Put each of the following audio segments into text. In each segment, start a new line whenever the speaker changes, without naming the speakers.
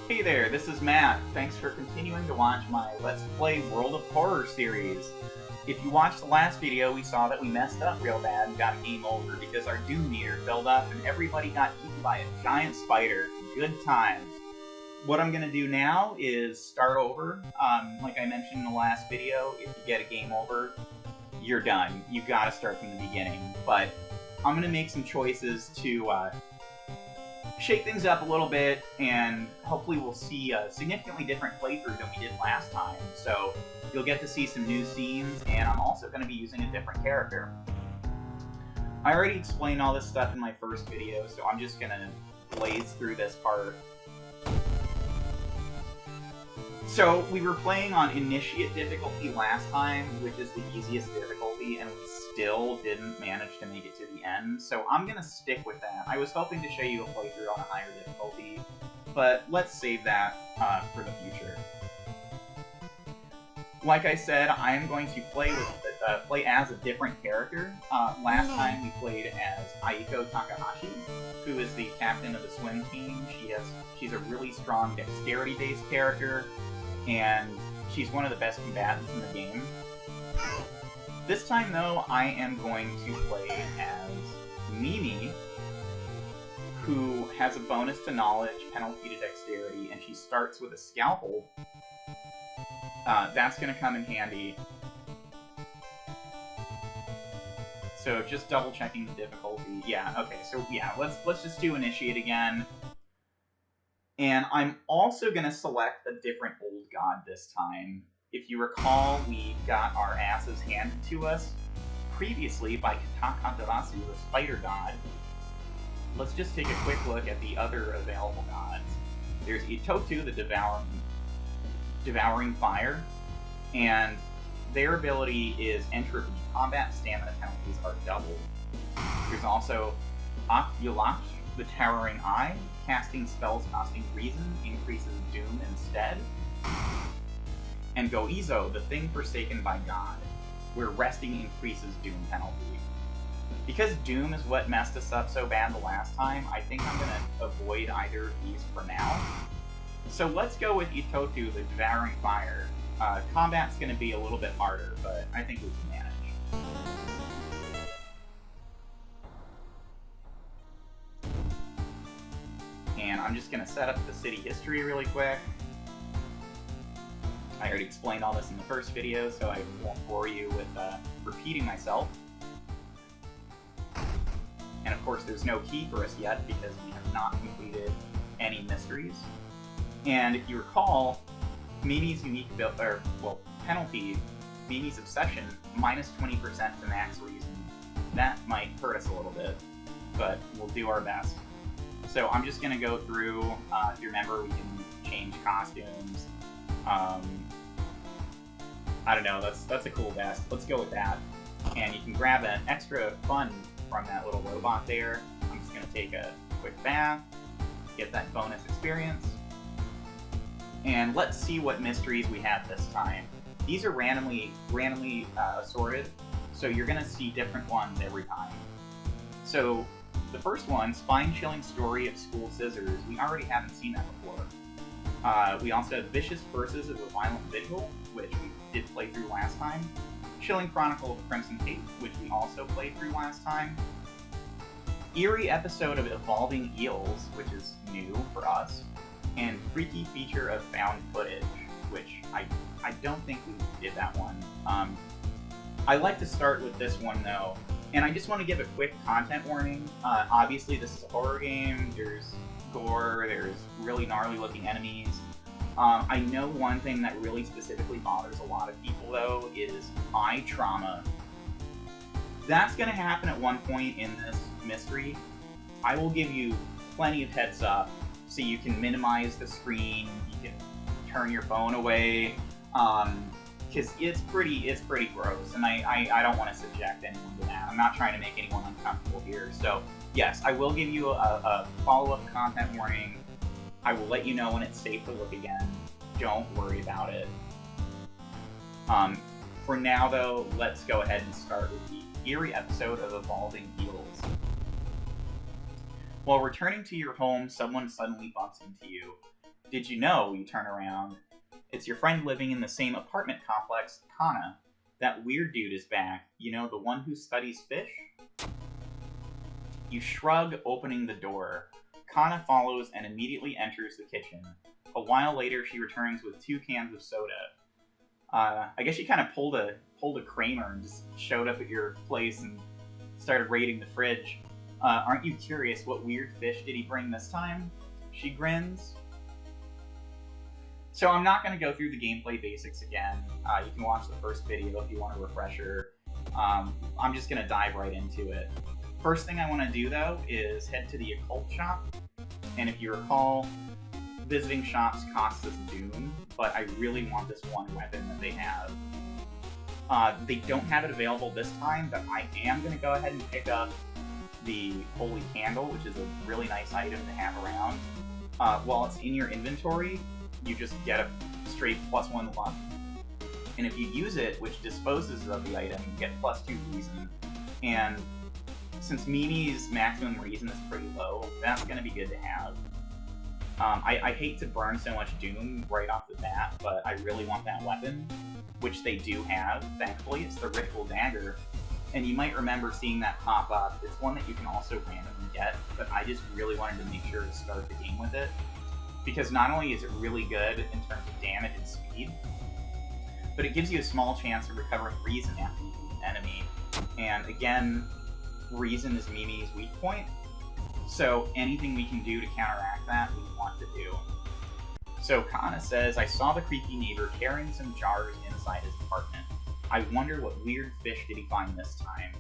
Hey there, this is Matt. Thanks for continuing to watch my Let's Play World of Horror series. If you watched the last video, we saw that we messed up real bad and got a game over because our Doom meter filled up and everybody got eaten by a giant spider. Good times. What I'm going to do now is start over. Like I mentioned in the last video, if you get a game over, you're done. You've got to start from the beginning. But I'm going to make some choices to shake things up a little bit, and hopefully we'll see a significantly different playthrough than we did last time. So you'll get to see some new scenes, and I'm also going to be using a different character. I already explained all this stuff in my first video, so I'm just going to blaze through this part. So we were playing on Initiate difficulty last time, which is the easiest difficulty, and we still didn't manage to make it to the end, so I'm going to stick with that. I was hoping to show you a playthrough on a higher difficulty, but let's save that for the future. Like I said, I am going to play as a different character. Last time we played as Aiko Takahashi, who is the captain of the swim team. She's a really strong dexterity-based character, and she's one of the best combatants in the game. This time, though, I am going to play as Mimi, who has a bonus to knowledge, penalty to dexterity, and she starts with a scalpel. That's going to come in handy. So just double checking the difficulty. Yeah, okay, so yeah, let's just do Initiate again. And I'm also going to select a different old god this time. If you recall, we got our asses handed to us previously by Kitaka Amaterasu, the spider god. Let's just take a quick look at the other available gods. There's Itotu, the devouring fire, and their ability is entropy. Combat stamina penalties are doubled. There's also Akyulach, the towering eye. Casting spells costing reason increases doom instead. And Goizo, the thing forsaken by God, where resting increases doom penalty. Because doom is what messed us up so bad the last time, I think I'm going to avoid either of these for now. So let's go with Itotu, the devouring fire. Combat's going to be a little bit harder, but I think we can manage. And I'm just going to set up the city history really quick. I already explained all this in the first video, so I won't bore you with repeating myself. And of course, there's no key for us yet because we have not completed any mysteries. And if you recall, Mimi's unique penalty, Mimi's obsession, minus 20% to max reason. That might hurt us a little bit, but we'll do our best. So I'm just going to go through. If you remember, we can change costumes. I don't know, that's a cool vest. Let's go with that. And you can grab an extra fun from that little robot there. I'm just going to take a quick bath, get that bonus experience. And let's see what mysteries we have this time. These are randomly assorted, so you're going to see different ones every time. So the first one, Spine-Chilling Story of School Scissors. We already haven't seen that before. We also have Vicious Verses of a Violent Vigil, which we did play through last time. Chilling Chronicle of the Crimson Cape, which we also played through last time. Eerie Episode of Evolving Eels, which is new for us. And Freaky Feature of Found Footage, which I don't think we did that one. I like to start with this one, though. And I just want to give a quick content warning. Obviously, this is a horror game. There's gore, there's really gnarly looking enemies. I know one thing that really specifically bothers a lot of people, though, is eye trauma. That's going to happen at one point in this mystery. I will give you plenty of heads up so you can minimize the screen, you can turn your phone away, because it's pretty gross, and I don't want to subject anyone to that. I'm not trying to make anyone uncomfortable here. So yes, I will give you a follow-up content warning. I will let you know when it's safe to look again. Don't worry about it. For now, though, let's go ahead and start with the eerie episode of Evolving Eels. While returning to your home, someone suddenly bumps into you. Did you know? You turn around. It's your friend living in the same apartment complex, Kana. That weird dude is back. You know, the one who studies fish? You shrug, opening the door. Kana follows and immediately enters the kitchen. A while later, she returns with 2 cans of soda. I guess she kind of pulled a Kramer and just showed up at your place and started raiding the fridge. Aren't you curious what weird fish did he bring this time? She grins. So I'm not going to go through the gameplay basics again. You can watch the first video if you want a refresher. I'm just going to dive right into it. First thing I want to do, though, is head to the occult shop. And if you recall, visiting shops costs us Doom, but I really want this one weapon that they have. They don't have it available this time, but I am going to go ahead and pick up the Holy Candle, which is a really nice item to have around. While it's in your inventory, you just get a straight +1 luck. And if you use it, which disposes of the item, you get +2 reason. And since Mimi's maximum reason is pretty low, that's going to be good to have. I hate to burn so much Doom right off the bat, but I really want that weapon, which they do have, thankfully. It's the Ritual Dagger. And you might remember seeing that pop up. It's one that you can also randomly get, but I just really wanted to make sure to start the game with it. Because not only is it really good in terms of damage and speed, but it gives you a small chance of recovering reason after you beat an enemy. And again, reason is Mimi's weak point, so anything we can do to counteract that, we want to do. So Kana says, I saw the creepy neighbor carrying some jars inside his apartment. I wonder what weird fish did he find this time.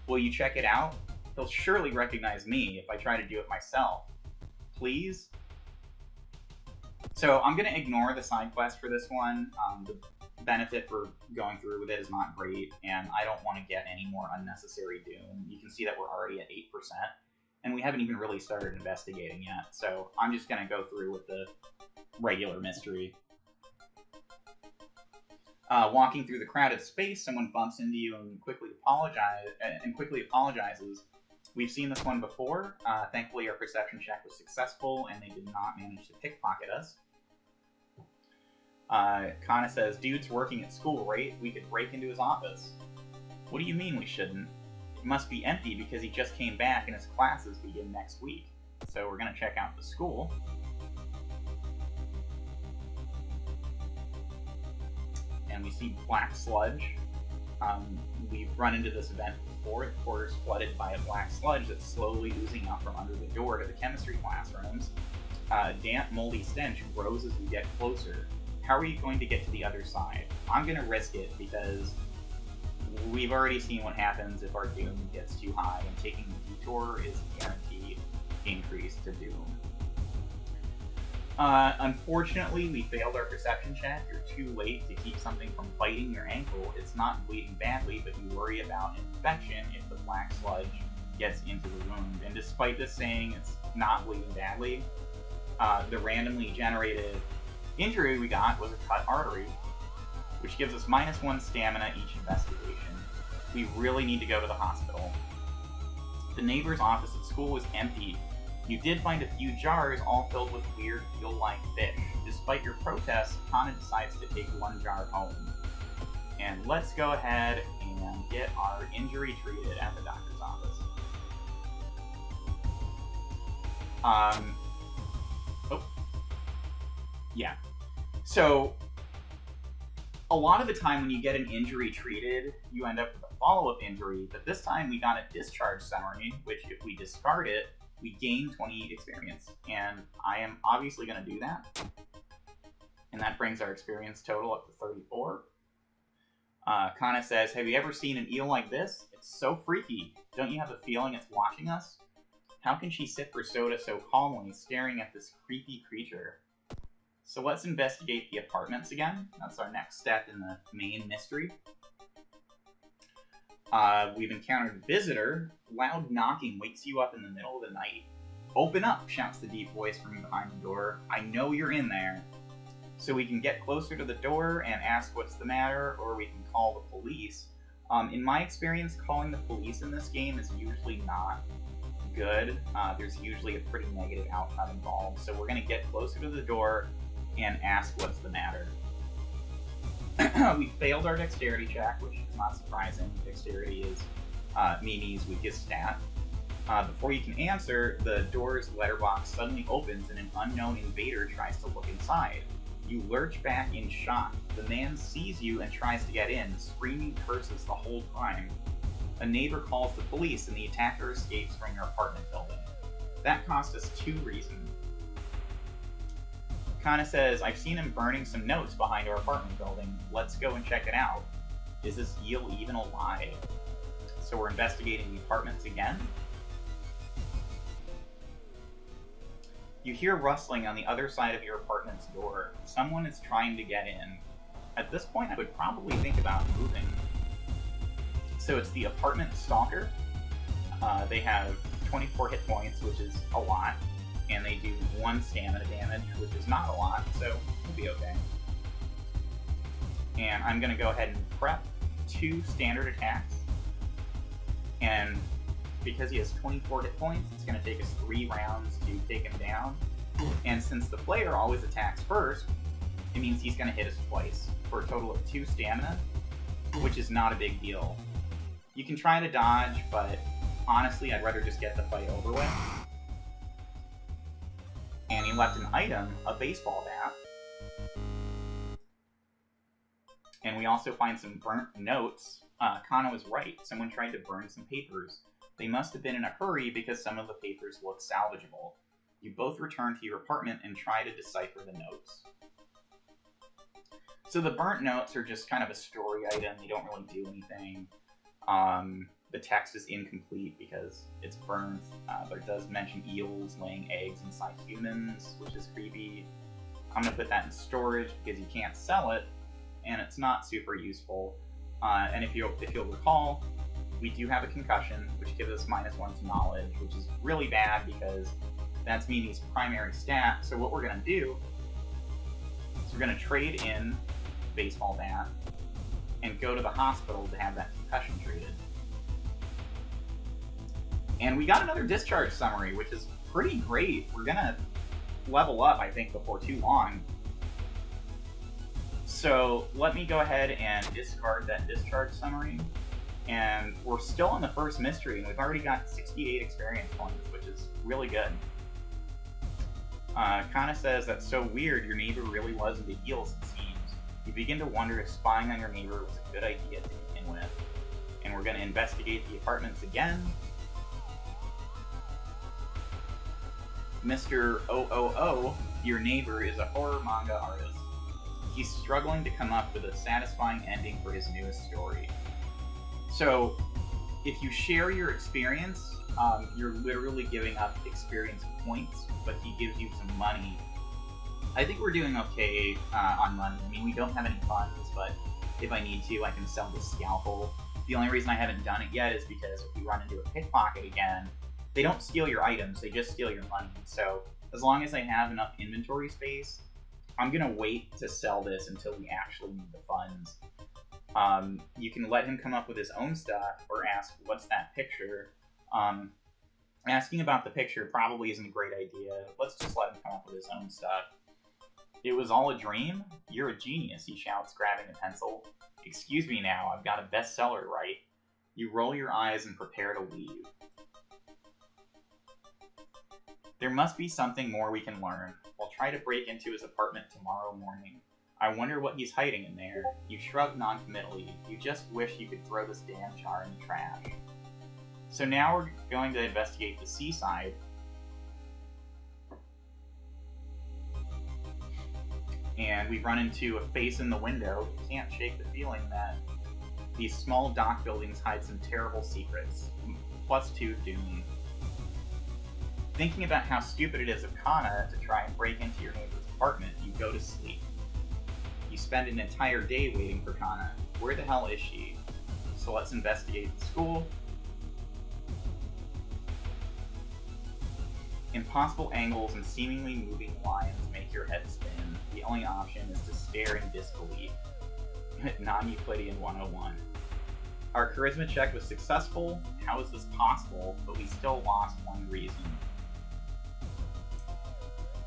Will you check it out? He'll surely recognize me if I try to do it myself. Please? So I'm going to ignore the side quest for this one. The benefit for going through with it is not great, and I don't want to get any more unnecessary Doom. You can see that we're already at 8%, and we haven't even really started investigating yet, so I'm just going to go through with the regular mystery. Walking through the crowded space, someone bumps into you and quickly apologizes. We've seen this one before. Thankfully, our perception check was successful, and they did not manage to pickpocket us. Kana says, dude's working at school, right? We could break into his office. What do you mean we shouldn't? It must be empty because he just came back and his classes begin next week. So we're going to check out the school. And we see black sludge. We've run into this event before. The quarter's flooded by a black sludge that's slowly oozing out from under the door to the chemistry classrooms. Damp, moldy stench grows as we get closer. How are you going to get to the other side? I'm going to risk it because we've already seen what happens if our Doom gets too high, and taking the detour is a guaranteed increase to Doom. Unfortunately, we failed our perception check. You're too late to keep something from biting your ankle. It's not bleeding badly, but you worry about infection if the black sludge gets into the wound. And despite this saying it's not bleeding badly, the randomly generated injury we got was a cut artery, which gives us -1 stamina each investigation. We really need to go to the hospital. The neighbor's office at school was empty. You did find a few jars all filled with weird eel-like fish. Despite your protest, Kana decides to take 1 jar home. And let's go ahead and get our injury treated at the doctor's office. Yeah. So, a lot of the time when you get an injury treated, you end up with a follow-up injury, but this time we got a discharge summary, which if we discard it, we gain 20 experience, and I am obviously going to do that. And that brings our experience total up to 34. Kana says, have you ever seen an eel like this? It's so freaky. Don't you have a feeling it's watching us? How can she sip her soda so calmly, staring at this creepy creature? So let's investigate the apartments again. That's our next step in the main mystery. We've encountered a visitor. Loud knocking wakes you up in the middle of the night. Open up, shouts the deep voice from behind the door. I know you're in there. So we can get closer to the door and ask what's the matter, or we can call the police. In my experience, calling the police in this game is usually not good, there's usually a pretty negative outcome involved. So we're going to get closer to the door and ask what's the matter. We failed our dexterity check, which is not surprising. Dexterity is Mimi's weakest stat. Before you can answer, the door's letterbox suddenly opens and an unknown invader tries to look inside. You lurch back in shock. The man sees you and tries to get in, screaming curses the whole time. A neighbor calls the police and the attacker escapes from your apartment building. That cost us 2 reasons. Kana says, I've seen him burning some notes behind our apartment building. Let's go and check it out. Is this eel even alive? So we're investigating the apartments again. You hear rustling on the other side of your apartment's door. Someone is trying to get in. At this point, I would probably think about moving. So it's the apartment stalker. They have 24 hit points, which is a lot, and they do 1 stamina damage, which is not a lot, so we'll be okay. And I'm going to go ahead and prep 2 standard attacks, and because he has 24 hit points, it's going to take us 3 rounds to take him down. And since the player always attacks first, it means he's going to hit us twice, for a total of 2 stamina, which is not a big deal. You can try to dodge, but honestly, I'd rather just get the fight over with. And he left an item, a baseball bat. And we also find some burnt notes. Kana was right. Someone tried to burn some papers. They must have been in a hurry because some of the papers look salvageable. You both return to your apartment and try to decipher the notes. So the burnt notes are just kind of a story item. They don't really do anything. The text is incomplete because it's burnt, but it does mention eels laying eggs inside humans, which is creepy. I'm going to put that in storage because you can't sell it, and it's not super useful. And if you'll recall, we do have a concussion, which gives us -1 to knowledge, which is really bad because that's Mimi's primary stat. So what we're going to do is we're going to trade in baseball bat and go to the hospital to have that concussion treated. And we got another discharge summary, which is pretty great. We're gonna level up, I think, before too long. So let me go ahead and discard that discharge summary. And we're still on the first mystery, and we've already got 68 experience points, which is really good. Kana says, that's so weird, your neighbor really was into eels, it seems. You begin to wonder if spying on your neighbor was a good idea to begin with. And we're going to investigate the apartments again. Mr. OOO, your neighbor, is a horror manga artist. He's struggling to come up with a satisfying ending for his newest story. So, if you share your experience, you're literally giving up experience points, but he gives you some money. I think we're doing okay on money. I mean, we don't have any funds, but if I need to, I can sell the scalpel. The only reason I haven't done it yet is because if we run into a pickpocket again, they don't steal your items, they just steal your money. So as long as I have enough inventory space, I'm going to wait to sell this until we actually need the funds. You can let him come up with his own stuff or ask, what's that picture? Asking about the picture probably isn't a great idea. Let's just let him come up with his own stuff. It was all a dream? You're a genius, he shouts, grabbing a pencil. Excuse me now, I've got a bestseller to write. You roll your eyes and prepare to leave. There must be something more we can learn. We'll try to break into his apartment tomorrow morning. I wonder what he's hiding in there. You shrug noncommittally. You just wish you could throw this damn jar in the trash. So now we're going to investigate the seaside. And we run into a face in the window. You can't shake the feeling that these small dock buildings hide some terrible secrets. +2 doom. Thinking about how stupid it is of Kana to try and break into your neighbor's apartment, you go to sleep. You spend an entire day waiting for Kana. Where the hell is she? So let's investigate the school. Impossible angles and seemingly moving lines make your head spin. The only option is to stare in disbelief. Non-Euclidean 101. Our charisma check was successful. How is this possible? But we still lost 1 reason.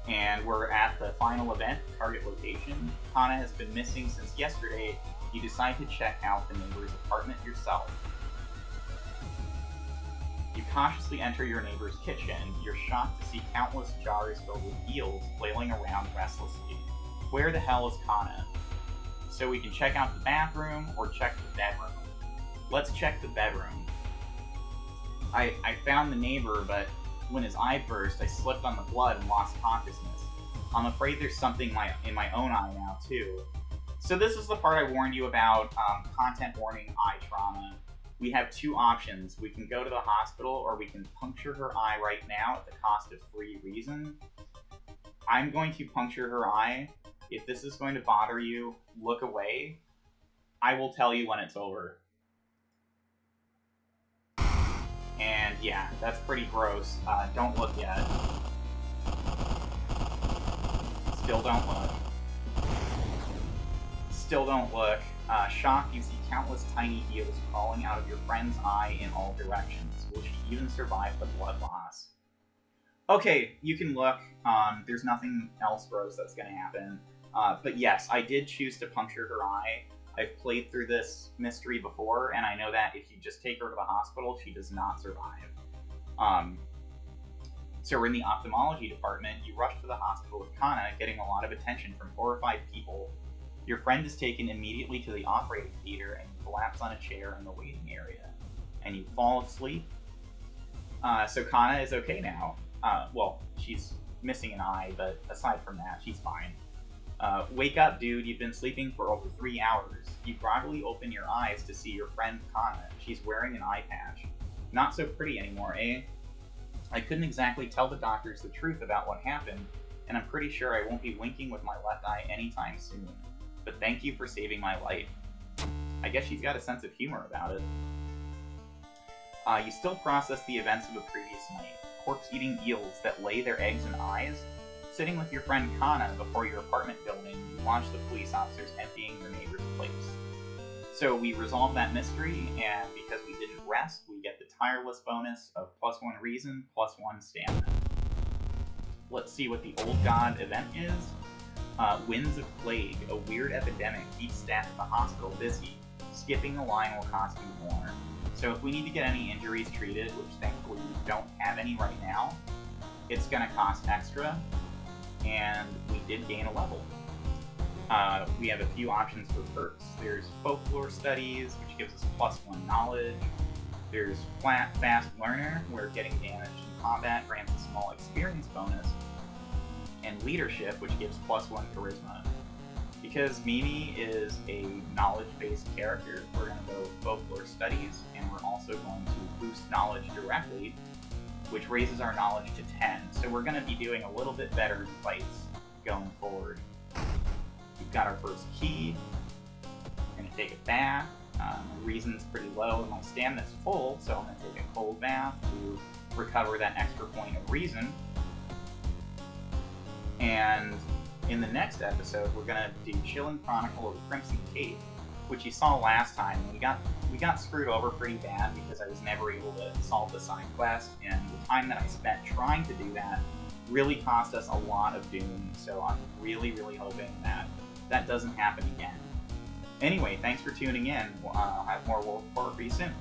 And we're at the final event, target location. Kana has been missing since yesterday. You decide to check out the neighbor's apartment yourself. You cautiously enter your neighbor's kitchen. You're shocked to see countless jars filled with eels flailing around restlessly. Where the hell is Kana? So we can check out the bathroom or check the bedroom. Let's check the bedroom. I found the neighbor, but when his eye burst, I slipped on the blood and lost consciousness. I'm afraid there's something in my own eye now, too. So this is the part I warned you about, content warning, eye trauma. We have 2 options. We can go to the hospital, or we can puncture her eye right now at the cost of 3 reason. I'm going to puncture her eye. If this is going to bother you, look away. I will tell you when it's over. And yeah, that's pretty gross. Don't look yet. Still don't look. Still don't look. Shocked, you see countless tiny eels crawling out of your friend's eye in all directions. Will she even survive the blood loss? Okay, you can look. There's nothing else gross that's going to happen. But yes, I did choose to puncture her eye. I've played through this mystery before, and I know that if you just take her to the hospital, she does not survive. So we're in the ophthalmology department. You rush to the hospital with Kana, getting a lot of attention from horrified people. Your friend is taken immediately to the operating theater, and you collapse on a chair in the waiting area. And you fall asleep. So Kana is okay now. Well, she's missing an eye, but aside from that, she's fine. Wake up, dude. You've been sleeping for over 3 hours. You groggily open your eyes to see your friend Kana. She's wearing an eye patch. Not so pretty anymore, eh? I couldn't exactly tell the doctors the truth about what happened, and I'm pretty sure I won't be winking with my left eye anytime soon. But thank you for saving my life. I guess she's got a sense of humor about it. You still process the events of the previous night. Corpse-eating eels that lay their eggs in eyes. Sitting with your friend Kana before your apartment building, you watch the police officers emptying the neighbor's place. So we resolved that mystery, and because we didn't rest, we get the tireless bonus of +1 reason, +1 stamina. Let's see what the Old God event is. Winds of Plague, a weird epidemic keeps staff at the hospital busy. Skipping the line will cost you more. So if we need to get any injuries treated, which thankfully we don't have any right now, it's going to cost extra, and we did gain a level. We have a few options for perks. There's Folklore Studies, which gives us +1 knowledge. There's Fast Learner, where getting damaged in combat grants a small experience bonus. And Leadership, which gives +1 charisma. Because Mimi is a knowledge-based character, we're going to go Folklore Studies, and we're also going to boost knowledge directly, which raises our knowledge to 10. So we're going to be doing a little bit better in fights going forward. We've got our first key. We're going to take a bath. My reason's pretty low, and my stamina's full, so I'm going to take a cold bath to recover that extra point of reason. And in the next episode, we're going to do Chilling Chronicle of the Crimson Cape, which you saw last time. We got screwed over pretty bad because I was never able to solve the side quest, and the time that I spent trying to do that really cost us a lot of doom, so I'm really, really hoping that that doesn't happen again. Anyway, thanks for tuning in. I'll have more World of Horror for you soon.